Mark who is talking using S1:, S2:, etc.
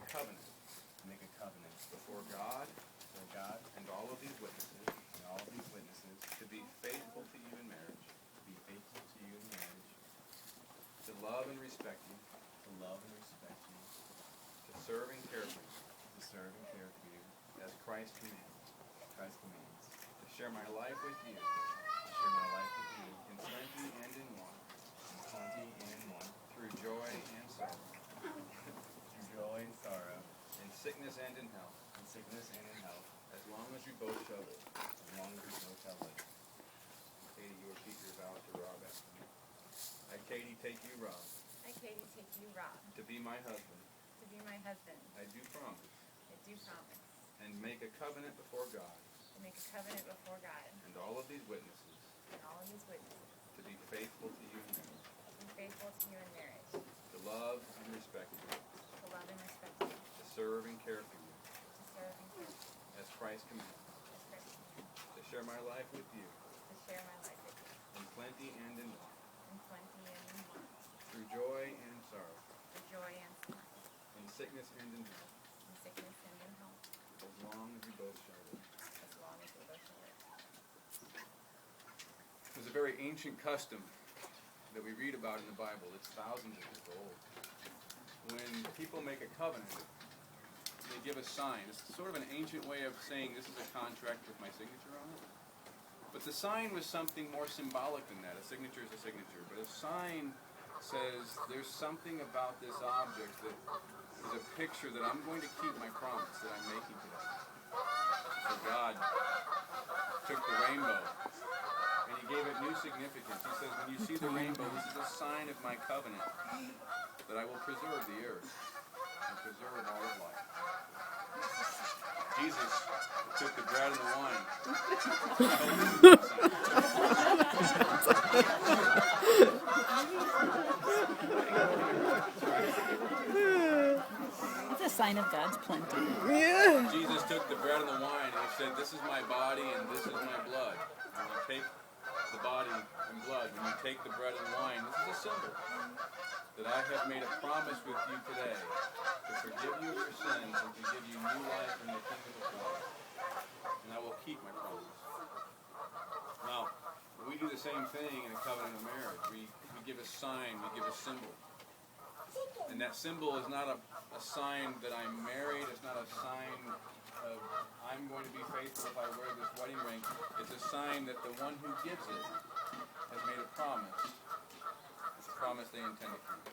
S1: covenant. Make a covenant before God, and all of these witnesses, to be faithful to you in marriage, to love and respect you, to serve and care for you, as Christ commands, to share my life with you, in plenty and in want, through joy and sorrow, in sickness and in health, as long as we both shall live. Katie, you will keep your vow to Rob after me. I, Katie, take you, Rob, to be my husband. I do promise. And make a covenant before God. And all of these witnesses. To be faithful to you in marriage. To love and respect you. To serve and care for you. As Christ commands. To share my life with you. In plenty and in want. Through joy and sorrow. In sickness and in health. As long as we both shall live. There's a very ancient custom that we read about in the Bible. It's thousands of years old. When people make a covenant, they give a sign. It's sort of an ancient way of saying this is a contract with my signature on it. But the sign was something more symbolic than that. A signature is a signature. But a sign says there's something about this object that is a picture that I'm going to keep my promise that I'm making today. So God took the rainbow and he gave it new significance. He says, when you see the rainbow, this is a sign of my covenant that I will preserve the earth and preserve all of life. Jesus took the bread and the wine.
S2: It's a sign of God's plenty.
S3: Yeah.
S1: Jesus took the bread and the wine and he said, this is my body and this is my blood. When you take the body and blood, when you take the bread and wine, this is a symbol that I have made a promise with you today to forgive you of your sins and to give you new life in the kingdom of God. And I will keep my promise. Now, we do the same thing in a covenant of marriage. We give a sign, we give a symbol. And that symbol is not a sign that I'm married. It's not a sign of I'm going to be faithful if I wear this wedding ring. It's a sign that the one who gives it has made a promise. It's a promise they intend to keep.